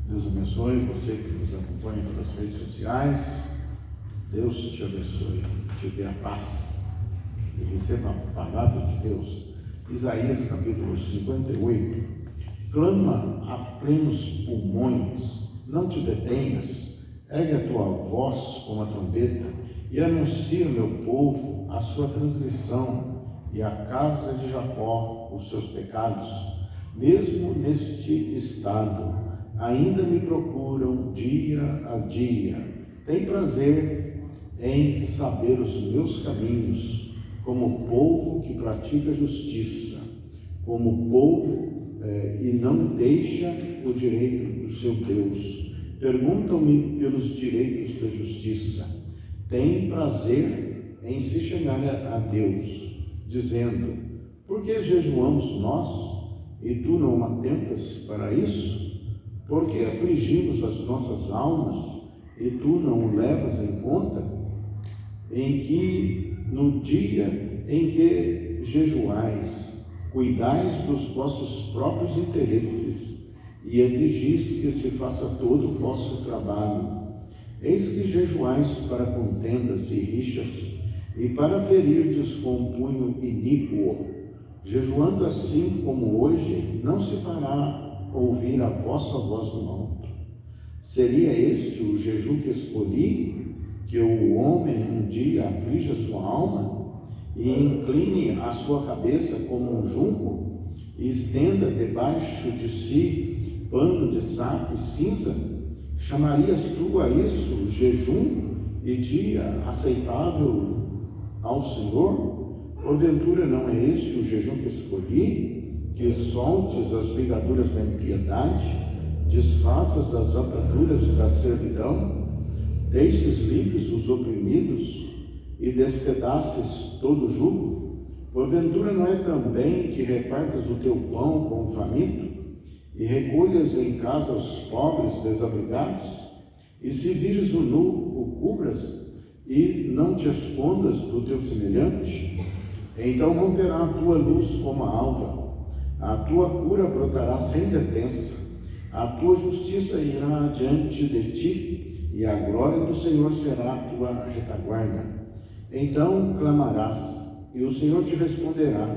Deus abençoe você que nos acompanha pelas redes sociais. Deus te abençoe, te dê a paz e receba a palavra de Deus. Isaías capítulo 58. Clama a plenos pulmões, não te detenhas, ergue a tua voz como a trombeta e anuncia, meu povo, a sua transgressão e a casa de Jacó os seus pecados. Mesmo neste estado, ainda me procuram dia a dia. Tem prazer em saber os meus caminhos, como povo que pratica justiça, como povo e não deixa o direito do seu Deus. Perguntam-me pelos direitos da justiça. Tem prazer em se chegar a Deus, dizendo: por que jejuamos nós e tu não atentas para isso? Porque afligimos as nossas almas e tu não o levas em conta? Em que no dia em que jejuais, cuidais dos vossos próprios interesses e exigis que se faça todo o vosso trabalho. Eis que jejuais para contendas e rixas e para ferirdes com punho iníquo. Jejuando assim como hoje, não se fará ouvir a vossa voz no alto. Seria este o jejum que escolhi, que o homem um dia aflige a sua alma e incline a sua cabeça como um junco e estenda debaixo de si pano de saco e cinza? Chamarias tu a isso jejum e dia aceitável ao Senhor? Porventura não é este o jejum que escolhi, que soltes as ligaduras da impiedade, desfaças as ataduras da servidão, deixes livres os oprimidos e despedaces todo o jugo? Porventura não é também que repartas o teu pão com o faminto e recolhas em casa os pobres desabrigados? E se vires o nu, o cubras e não te escondas do teu semelhante? Então romperá a tua luz como a alva, a tua cura brotará sem detença, a tua justiça irá adiante de ti, e a glória do Senhor será a tua retaguarda. Então clamarás, e o Senhor te responderá,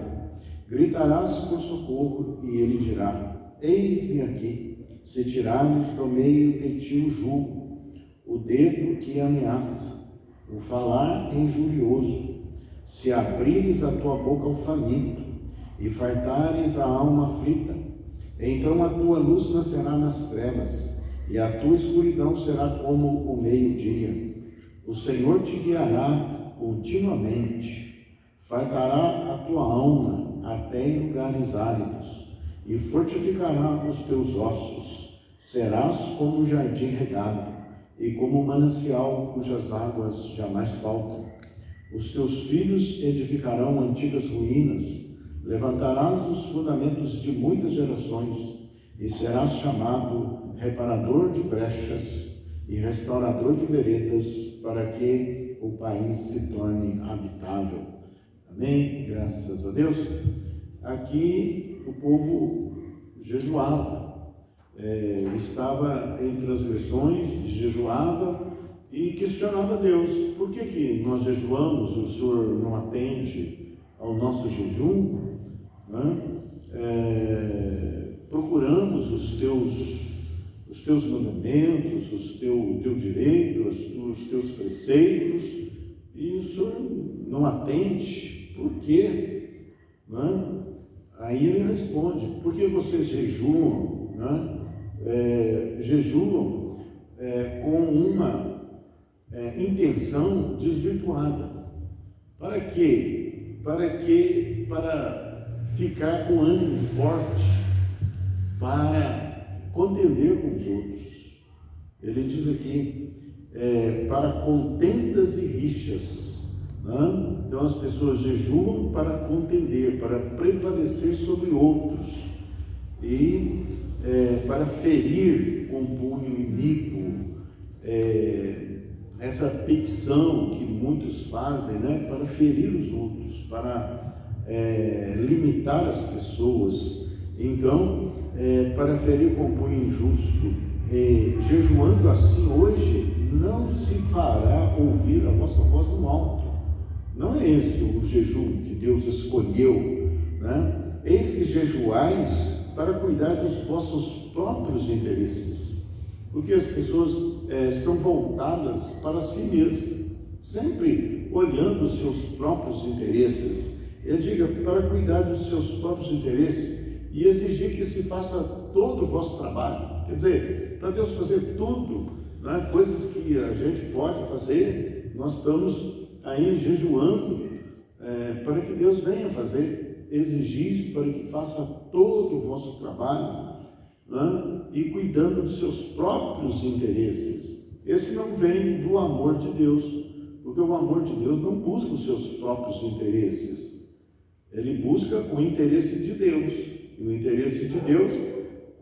gritarás por socorro, e ele dirá: eis-me aqui. Se tirares do meio de ti o jugo, o dedo que ameaça, o falar injurioso, se abrires a tua boca ao faminto e fartares a alma aflita, então a tua luz nascerá nas trevas e a tua escuridão será como o meio-dia. O Senhor te guiará continuamente, fartará a tua alma até em lugares áridos e fortificará os teus ossos. Serás como um jardim regado e como um manancial cujas águas jamais faltam. Os teus filhos edificarão antigas ruínas, levantarás os fundamentos de muitas gerações, e serás chamado reparador de brechas e restaurador de veredas, para que o país se torne habitável. Amém? Graças a Deus. Aqui o povo jejuava, estava em transgressões, jejuava, e questionava Deus: por que nós jejuamos, o Senhor não atende ao nosso jejum? Procuramos os teus mandamentos, o teu direito, os teus preceitos, e o Senhor não atende, por quê? Aí ele responde: porque vocês jejuam, jejuam com uma intenção desvirtuada. Para quê? Para ficar com ânimo forte, para contender com os outros. Ele diz aqui, para contendas e rixas. Então as pessoas jejuam para contender, para prevalecer sobre outros e para ferir com punho iníquo. Essa petição que muitos fazem, para ferir os outros, para limitar as pessoas. Então, para ferir com punho injusto jejuando assim hoje, não se fará ouvir a vossa voz no alto. Não é esse o jejum que Deus escolheu, né? Eis que jejuais para cuidar dos vossos próprios interesses, porque as pessoas estão voltadas para si mesmas, sempre olhando os seus próprios interesses. Ele diga, para cuidar dos seus próprios interesses e exigir que se faça todo o vosso trabalho. Quer dizer, para Deus fazer tudo, né, coisas que a gente pode fazer, nós estamos aí jejuando para que Deus venha fazer. Exigir para que faça todo o vosso trabalho, né, e cuidando dos seus próprios interesses. Esse não vem do amor de Deus, porque o amor de Deus não busca os seus próprios interesses, ele busca o interesse de Deus. E o interesse de Deus,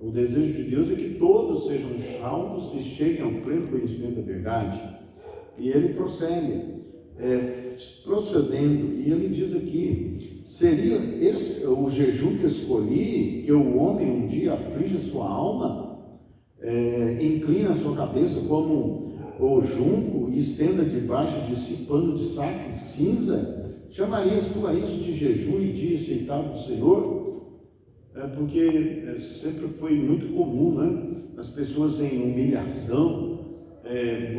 o desejo de Deus é que todos sejam salvos e cheguem ao pleno conhecimento da verdade. E ele prossegue, procedendo, e ele diz aqui, seria esse o jejum que escolhi, que o homem um dia aflige a sua alma, inclina a sua cabeça como o junco e estenda debaixo de si pano de saco de cinza? Chamarias tu a isso de jejum e dia aceitável do Senhor? Porque sempre foi muito comum, né? As pessoas em humilhação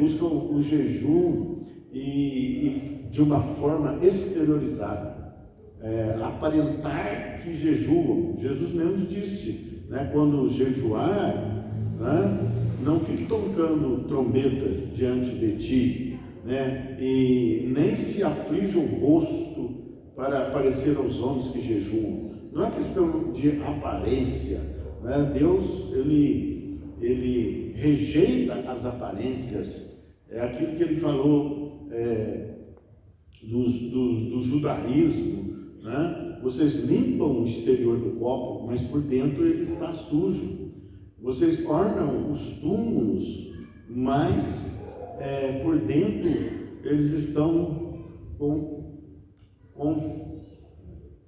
buscam o jejum e de uma forma exteriorizada, aparentar que jejuam. Jesus mesmo disse, né, quando jejuar, né, não fique tocando trombeta diante de ti, né, e nem se aflige o rosto para aparecer aos homens que jejuam. Não é questão de aparência, né? Deus ele rejeita as aparências. É aquilo que ele falou do judaísmo, né? Vocês limpam o exterior do copo, mas por dentro ele está sujo. Vocês ornam os túmulos, mas por dentro eles estão com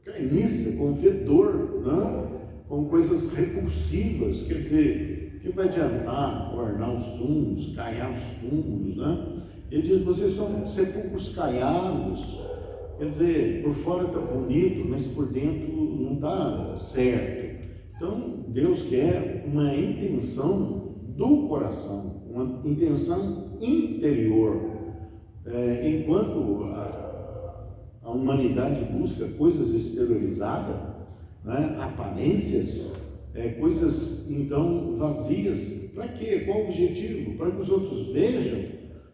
carniça, com fedor, né? Com coisas repulsivas. Quer dizer, que vai adiantar ornar os túmulos, caiar os túmulos, né? Ele diz, vocês são sepulcros caiados. Quer dizer, por fora está bonito, mas por dentro não está certo. Então, Deus quer uma intenção do coração, uma intenção interior. Enquanto a humanidade busca coisas exteriorizadas, né, aparências, coisas então vazias. Para quê? Qual o objetivo? Para que os outros vejam,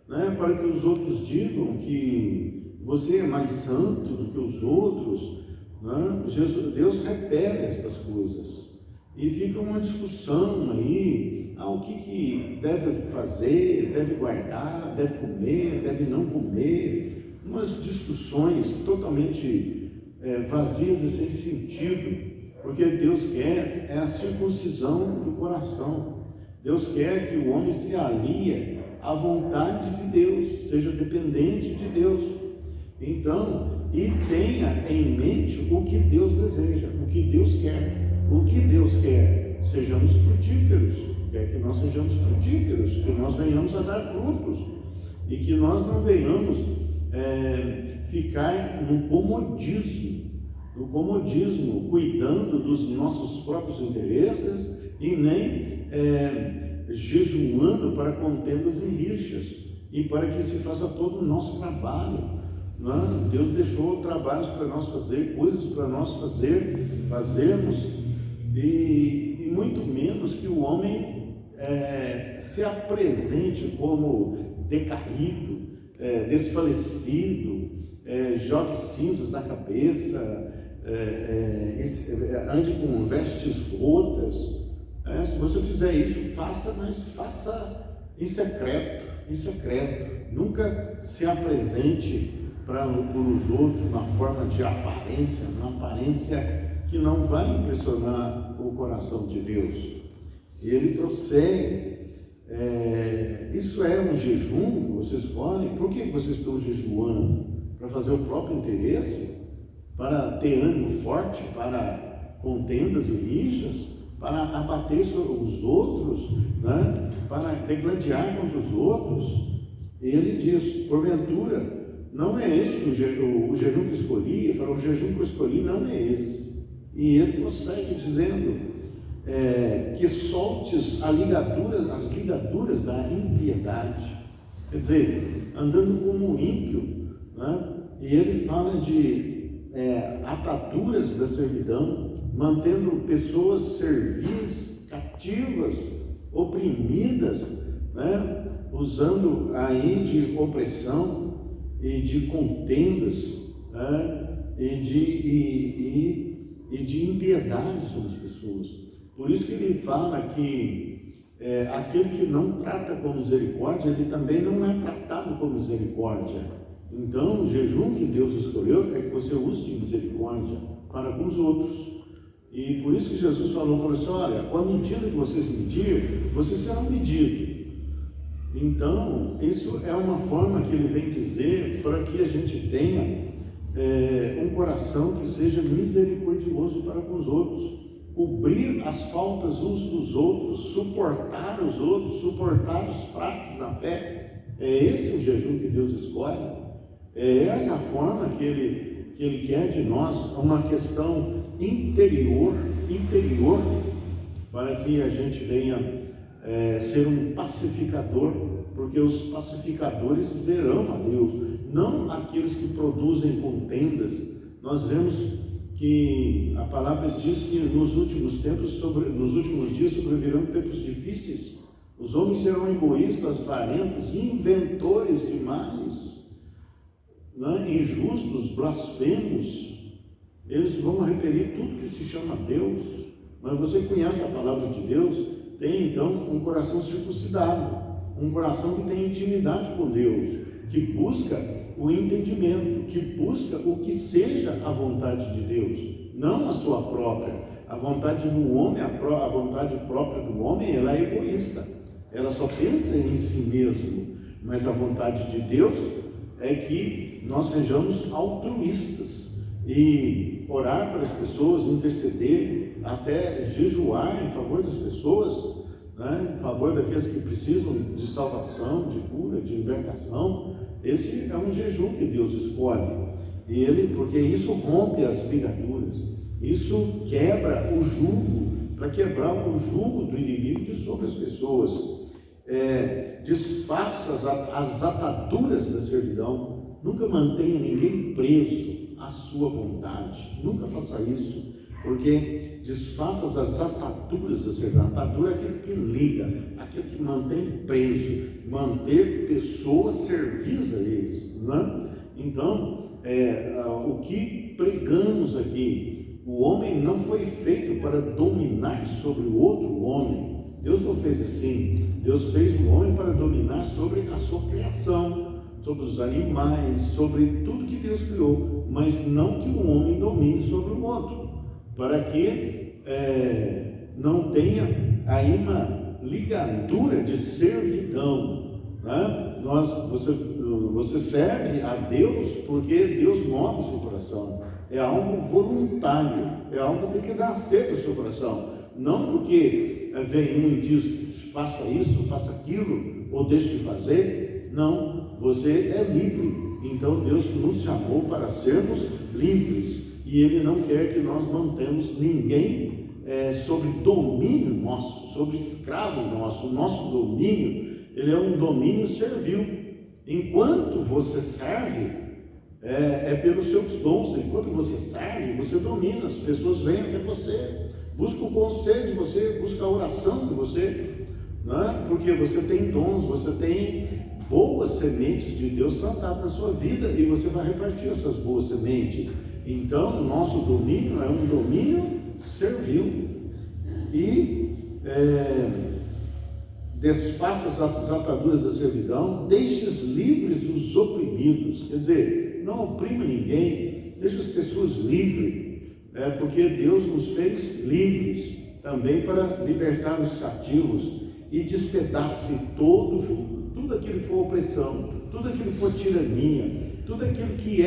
né, para que os outros digam que você é mais santo do que os outros, né? Deus repele estas coisas e fica uma discussão aí, o que deve fazer, deve guardar, deve comer, deve não comer, umas discussões totalmente vazias e sem sentido, porque Deus quer a circuncisão do coração. Deus quer que o homem se alie à vontade de Deus, seja dependente de Deus. Então, e tenha em mente o que Deus deseja, o que Deus quer. O que Deus quer? Sejamos frutíferos, quer que nós sejamos frutíferos, que nós venhamos a dar frutos, e que nós não venhamos ficar no comodismo, cuidando dos nossos próprios interesses, e nem jejuando para contendas e rixas, e para que se faça todo o nosso trabalho. Não, Deus deixou trabalhos para nós fazer, coisas para nós fazermos, e muito menos que o homem se apresente como decaído, desfalecido, jogue cinzas na cabeça, ande com vestes rotas. Se você fizer isso, faça, mas faça em secreto. Nunca se apresente para os outros uma forma de aparência, uma aparência que não vai impressionar o coração de Deus. E ele prossegue, isso é um jejum que vocês podem. Por que vocês estão jejuando? Para fazer o próprio interesse? Para ter ânimo forte para contendas e rixas? para abater os outros, né? Para degladiar contra os outros. E ele diz: porventura, não é este o jejum que escolhi? Ele fala: o jejum que eu escolhi não é esse. E ele prossegue dizendo que soltes as ligaduras da impiedade. Quer dizer, andando como um ímpio, né? E ele fala de ataduras da servidão, mantendo pessoas servis, cativas, oprimidas, né? Usando aí de opressão e de contendas, né? e de impiedade sobre as pessoas. Por isso que ele fala que aquele que não trata com misericórdia, ele também não é tratado com misericórdia. Então, o jejum que Deus escolheu é que você use de misericórdia para com os outros. E por isso que Jesus falou assim: olha, com a medida que vocês medirem, vocês serão medidos. Então, isso é uma forma que ele vem dizer para que a gente tenha um coração que seja misericordioso para com os outros, cobrir as faltas uns dos outros, suportar os outros, suportar os fracos na fé. É esse o jejum que Deus escolhe, é essa forma que ele quer de nós, uma questão interior, para que a gente venha ser um pacificador, porque os pacificadores verão a Deus, não aqueles que produzem contendas. Nós vemos que a palavra diz que nos últimos dias sobrevirão tempos difíceis. Os homens serão egoístas, avarentos, inventores de males, né? Injustos, blasfemos. Eles vão repelir tudo que se chama Deus. Mas você conhece a palavra de Deus, tem então um coração circuncidado, um coração que tem intimidade com Deus, que busca o entendimento, que busca o que seja a vontade de Deus, não a sua própria. A vontade do homem, a vontade própria do homem, ela é egoísta, ela só pensa em si mesmo. Mas a vontade de Deus é que nós sejamos altruístas e orar para as pessoas, interceder, até jejuar em favor das pessoas, né? Em favor daqueles que precisam de salvação, de cura, de libertação. Esse é um jejum que Deus escolhe, porque isso rompe as ligaduras, isso quebra o jugo, para quebrar o jugo do inimigo de sobre as pessoas. Desfaça as ataduras da servidão. Nunca mantenha ninguém preso à sua vontade, nunca faça isso, porque desfaça as ataduras da servidão. Atadura é aquele que liga, aquele que mantém preso, manter pessoas servis a eles, né? Então, o que pregamos aqui, o homem não foi feito para dominar sobre o outro homem. Deus não fez assim. Deus fez o homem para dominar sobre a sua criação, sobre os animais, sobre tudo que Deus criou, mas não que o homem domine sobre o outro, para que não tenha aí uma ligadura de servidão, né? Você serve a Deus porque Deus move o seu coração, é algo voluntário, é algo que tem que nascer do seu coração, não porque vem um e diz faça isso, faça aquilo, ou deixe de fazer. Não, você é livre. Então Deus nos chamou para sermos livres, e Ele não quer que nós mantemos ninguém sob domínio nosso, sob escravo nosso. O nosso domínio, ele é um domínio servil. Enquanto você serve, pelos seus dons. Enquanto você serve, você domina. As pessoas vêm até você, buscam o conselho de você, buscam a oração de você, né? Porque você tem dons, você tem boas sementes de Deus plantadas na sua vida, e você vai repartir essas boas sementes. Então, o nosso domínio é um domínio servil. E desfaça as ataduras da servidão, deixes livres os oprimidos. Quer dizer, não oprima ninguém, deixa as pessoas livres, porque Deus nos fez livres também para libertar os cativos e despedace todo o jugo, tudo aquilo que for opressão, tudo aquilo que for tirania, tudo aquilo que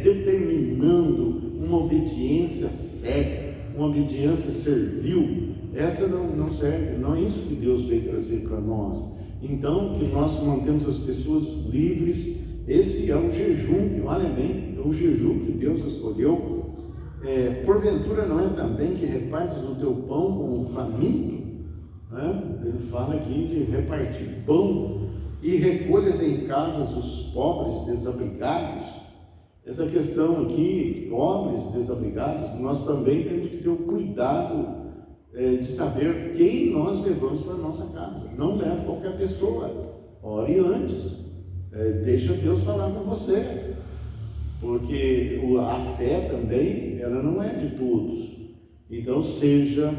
determinando uma obediência cega, uma obediência servil, essa não serve, não é isso que Deus veio trazer para nós. Então, que nós mantemos as pessoas livres, esse é o jejum, olha bem, é o jejum que Deus escolheu. Porventura não é também que repartes o teu pão com o faminto? Ele fala aqui de repartir pão e recolhas em casas os pobres desabrigados. Essa questão aqui, pobres desabrigados, nós também temos que ter o cuidado de saber quem nós levamos para a nossa casa. Não leve qualquer pessoa, ore antes, deixa Deus falar com você, porque a fé também, ela não é de todos. Então seja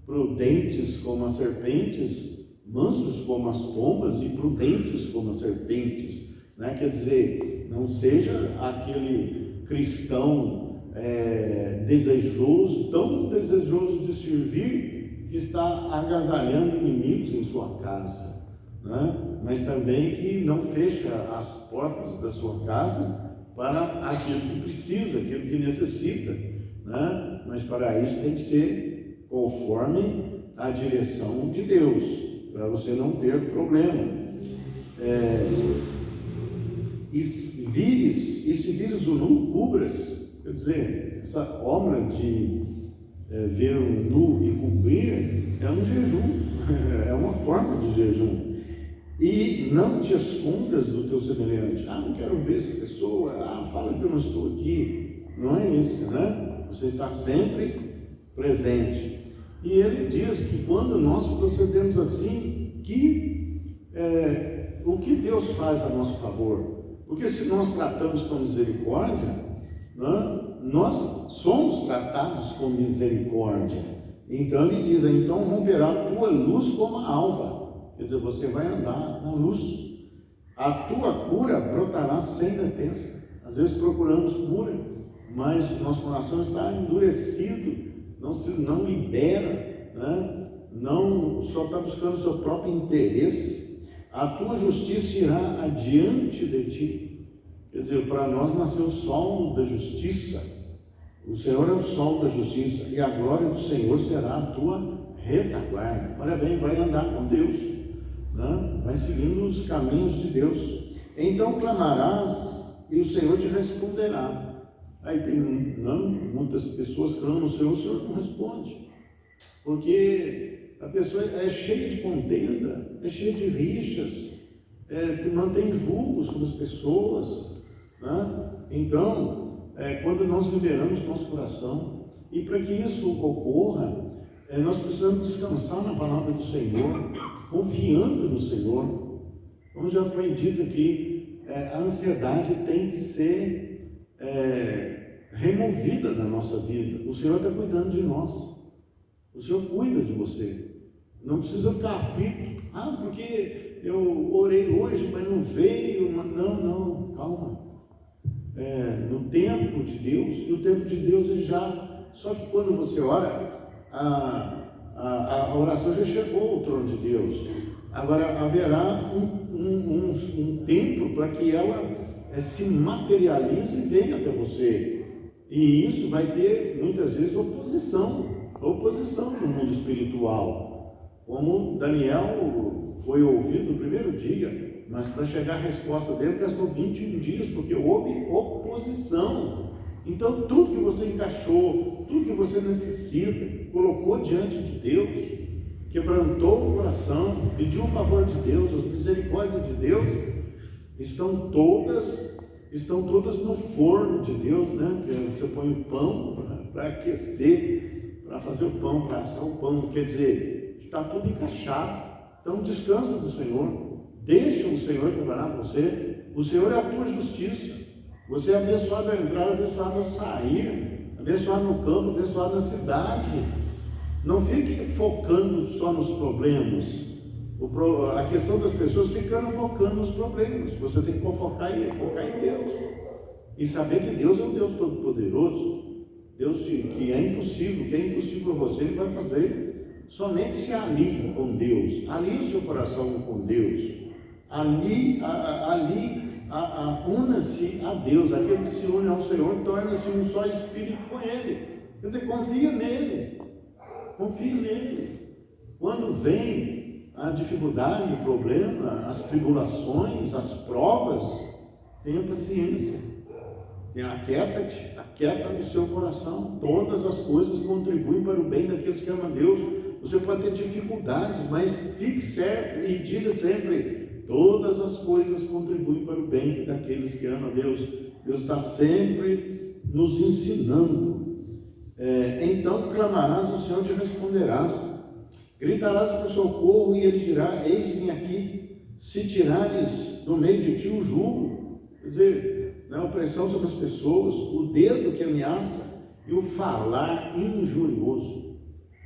prudentes como as serpentes, mansos como as pombas e prudentes como as serpentes, né? Quer dizer, não seja aquele cristão desejoso, tão desejoso de servir, que está agasalhando inimigos em sua casa, né? Mas também que não fecha as portas da sua casa para aquilo que precisa, aquilo que necessita, né? Mas para isso tem que ser conforme a direção de Deus, para você não ter problema. E se vires o nu, cubras. Quer dizer, essa obra de ver o nu e cobrir é um jejum, é uma forma de jejum. E não te escondas do teu semelhante. Não quero ver essa pessoa, fala que eu não estou aqui. Não é isso, né? Você está sempre presente. E ele diz que quando nós procedemos assim, o que Deus faz a nosso favor? Porque se nós tratamos com misericórdia, né, nós somos tratados com misericórdia. Então ele diz, então romperá a tua luz como a alva. Quer dizer, você vai andar na luz. A tua cura brotará sem detença. Às vezes procuramos cura, mas nosso coração está endurecido, não libera, né? Não só está buscando o seu próprio interesse. A tua justiça irá adiante de ti. Quer dizer, para nós nasceu o sol da justiça. O Senhor é o sol da justiça, e a glória do Senhor será a tua retaguarda. Olha bem, vai andar com Deus, né? Vai seguindo os caminhos de Deus. Então clamarás e o Senhor te responderá. Aí tem muitas pessoas clamam no Senhor, o Senhor não responde, porque a pessoa é cheia de contenda, é cheia de rixas, mantém julgos sobre as pessoas, né? Então, quando nós liberamos nosso coração, e para que isso ocorra, nós precisamos descansar na palavra do Senhor, confiando no Senhor. Como já foi dito aqui, a ansiedade tem que ser removida da nossa vida. O Senhor está cuidando de nós, o Senhor cuida de você. Não precisa ficar aflito, porque eu orei hoje, mas não veio. Não, calma. No tempo de Deus, e o tempo de Deus só que quando você ora, a oração já chegou ao trono de Deus. Agora haverá um tempo para que ela se materialize e venha até você, e isso vai ter muitas vezes oposição no mundo espiritual, como Daniel foi ouvido no primeiro dia, mas para chegar a resposta dele gastou 21 dias, porque houve oposição. Então tudo que você encaixou, tudo que você necessita, colocou diante de Deus, quebrantou o coração, pediu o favor de Deus, as misericórdias de Deus, estão todas no forno de Deus, né? Que você põe o pão para aquecer, para fazer o pão, para assar o pão. Quer dizer, está tudo encaixado. Então descansa do Senhor, deixa o Senhor trabalhar com você. O Senhor é a tua justiça. Você é abençoado a entrar, abençoado a sair, abençoado no campo, abençoado na cidade. Não fique focando só nos problemas. A questão das pessoas ficando focando nos problemas. Você tem que focar em Deus e saber que Deus é um Deus todo-poderoso, Deus que é impossível para você, Ele vai fazer. Somente se alie com Deus, alie o seu coração com Deus, una-se a Deus. Aquele que se une ao Senhor torna-se um só espírito com Ele. Quer dizer, confia nele. Confia nele. Quando vem a dificuldade, o problema, as tribulações, as provas, tenha paciência. Aquieta o seu coração. Todas as coisas contribuem para o bem daqueles que amam a Deus. Você pode ter dificuldades, mas fique certo e diga sempre: todas as coisas contribuem para o bem daqueles que amam a Deus. Deus está sempre nos ensinando. Então clamarás, o Senhor te responderás. Gritarás por socorro, e Ele dirá: eis-me aqui. Se tirares do meio de ti o jugo, quer dizer, a opressão sobre as pessoas, o dedo que ameaça e o falar injurioso.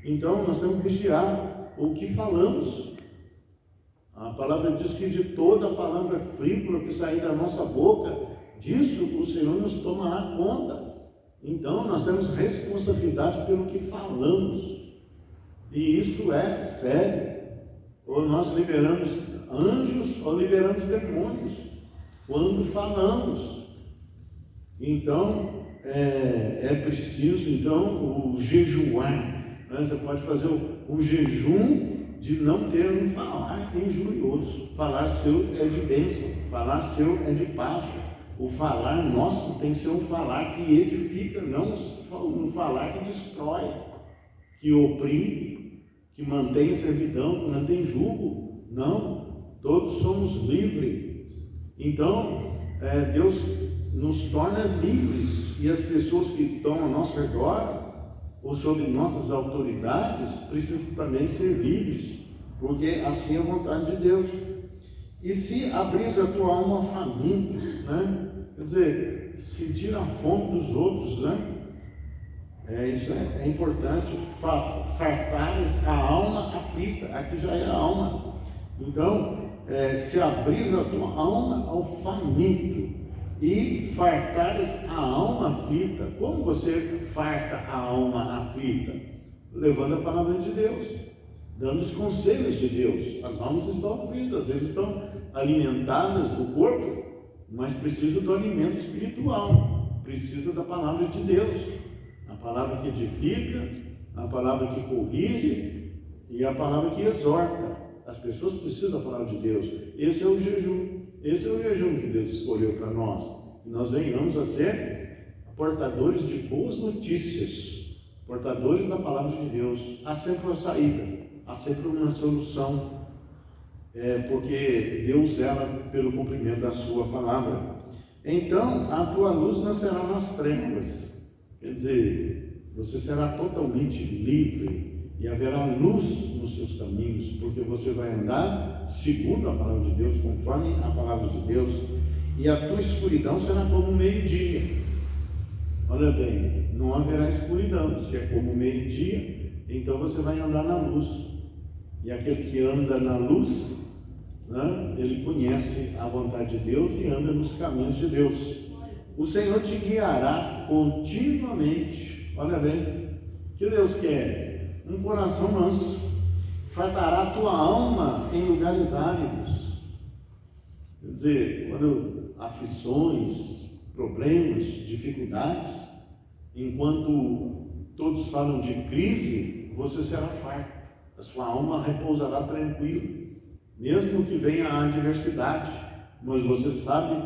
Então nós temos que vigiar o que falamos. A palavra diz que de toda a palavra frívola que sair da nossa boca, disso o Senhor nos tomará conta. Então nós temos responsabilidade pelo que falamos, e isso é sério. Ou nós liberamos anjos ou liberamos demônios quando falamos. Então é preciso o jejuar. Você pode fazer o jejum de não ter um falar injurioso. Falar seu é de bênção, falar seu é de paz. O falar nosso tem que ser um falar que edifica, não um falar que destrói, que oprime, que mantém servidão, que mantém jugo. Não, todos somos livres. Então Deus nos torna livres, e as pessoas que estão ao nosso redor ou sob nossas autoridades precisam também ser livres, porque assim é a vontade de Deus. E se abris a tua alma faminta, quer dizer, sentir a fome dos outros, isso é importante. Fartares a alma aflita, aqui já é a alma. Então, se abris a tua alma ao faminto e fartares a alma aflita. Como você farta a alma aflita? Levando a palavra de Deus, dando os conselhos de Deus. As almas estão aflitas, às vezes estão alimentadas do corpo, mas precisa do alimento espiritual, precisa da palavra de Deus, a palavra que edifica, a palavra que corrige e a palavra que exorta. As pessoas precisam da palavra de Deus. Esse é o jejum. Esse é o jejum que Deus escolheu para nós. Que nós venhamos a ser portadores de boas notícias, portadores da palavra de Deus. Há sempre uma saída, há sempre uma solução, porque Deus zela pelo cumprimento da sua palavra. Então a tua luz nascerá nas trevas. Quer dizer, você será totalmente livre e haverá luz nos seus caminhos, porque você vai andar segundo a palavra de Deus, conforme a palavra de Deus, e a tua escuridão será como o meio-dia. Olha bem, não haverá escuridão, se é como o meio-dia, então você vai andar na luz, e aquele que anda na luz, ele conhece a vontade de Deus e anda nos caminhos de Deus. O Senhor te guiará continuamente. Olha bem, o que Deus quer? Um coração manso. Fartará a tua alma em lugares áridos. Quer dizer, quando aflições, problemas, dificuldades, enquanto todos falam de crise, você será farto. A sua alma repousará tranquila, mesmo que venha a adversidade, mas você sabe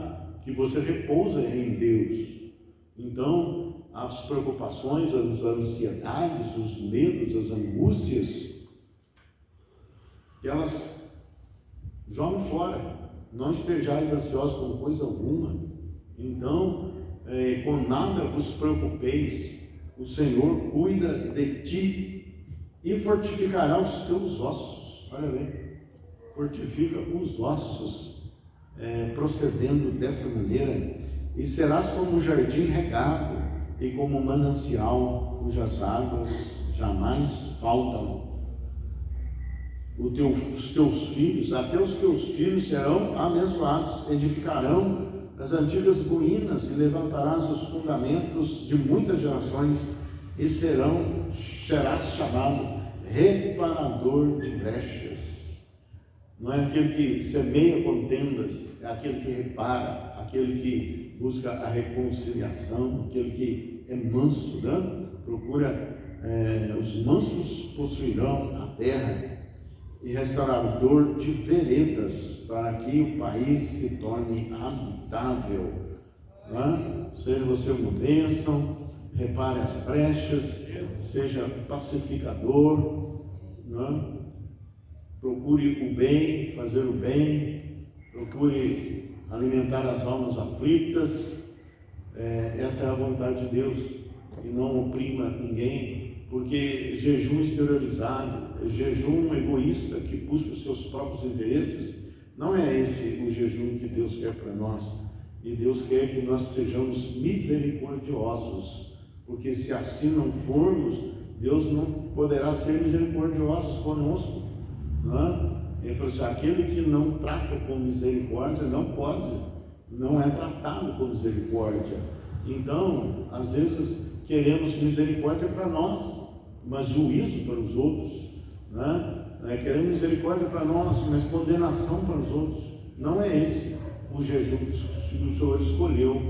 que você repousa em Deus. Então as preocupações, as ansiedades, os medos, as angústias, que elas jogam fora. Não estejais ansiosos com coisa alguma. Então, com nada vos preocupeis. O Senhor cuida de ti e fortificará os teus ossos. Olha bem, fortifica os ossos, procedendo dessa maneira. E serás como um jardim regado e como um manancial cujas águas jamais faltam. Os teus filhos, até os teus filhos serão abençoados, edificarão as antigas ruínas e levantarás os fundamentos de muitas gerações, e serás chamado reparador de brechas. Não é aquele que semeia contendas, é aquele que repara, aquele que busca a reconciliação, aquele que é manso, procura, os mansos possuirão a terra, e restaurador de veredas, para que o país se torne habitável. Seja você uma bênção, repare as brechas, seja pacificador, procure o bem, fazer o bem, procure alimentar as almas aflitas. Essa é a vontade de Deus, e não oprima ninguém, porque jejum exteriorizado, jejum egoísta que busca os seus próprios interesses, não é esse o jejum que Deus quer para nós. E Deus quer que nós sejamos misericordiosos, porque se assim não formos, Deus não poderá ser misericordioso conosco. Ele falou assim: aquele que não trata com misericórdia não é tratado com misericórdia. Então, às vezes queremos misericórdia para nós, mas juízo para os outros, queremos misericórdia para nós, mas condenação para os outros. Não é esse o jejum que o Senhor escolheu.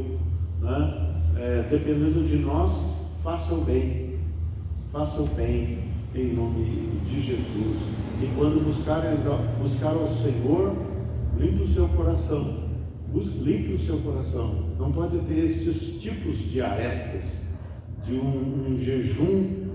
Dependendo de nós, faça o bem em nome de Jesus. E quando buscar ao Senhor, limpe o seu coração. Limpe o seu coração. Não pode ter esses tipos de arestas, de um jejum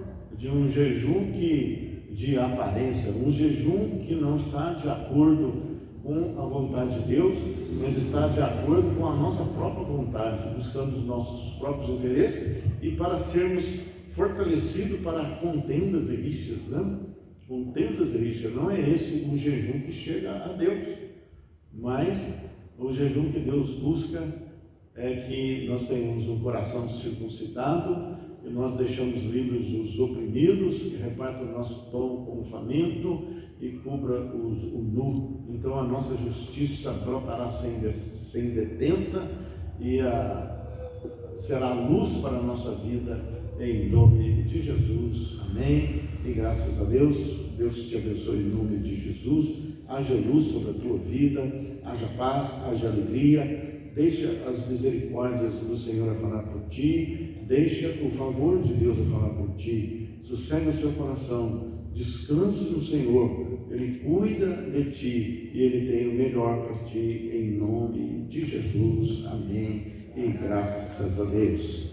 de aparência, um jejum que não está de acordo com a vontade de Deus, mas está de acordo com a nossa própria vontade, buscando os nossos próprios interesses, e para sermos fortalecidos para contendas e rixas, contendas e rixas. Não é esse o jejum que chega a Deus, mas o jejum que Deus busca é que nós tenhamos um coração circuncidado, que nós deixamos livres os oprimidos, que reparta o nosso pão com o faminto e cubra o nu. Então a nossa justiça brotará sem detença, e será luz para a nossa vida, em nome de Jesus. Amém. E graças a Deus. Deus te abençoe em nome de Jesus. Haja luz sobre a tua vida, haja paz, haja alegria. Deixa as misericórdias do Senhor a falar por ti, deixa o favor de Deus a falar por ti. Sossega o seu coração, descanse no Senhor, Ele cuida de ti e Ele tem o melhor para ti, em nome de Jesus. Amém. E graças a Deus.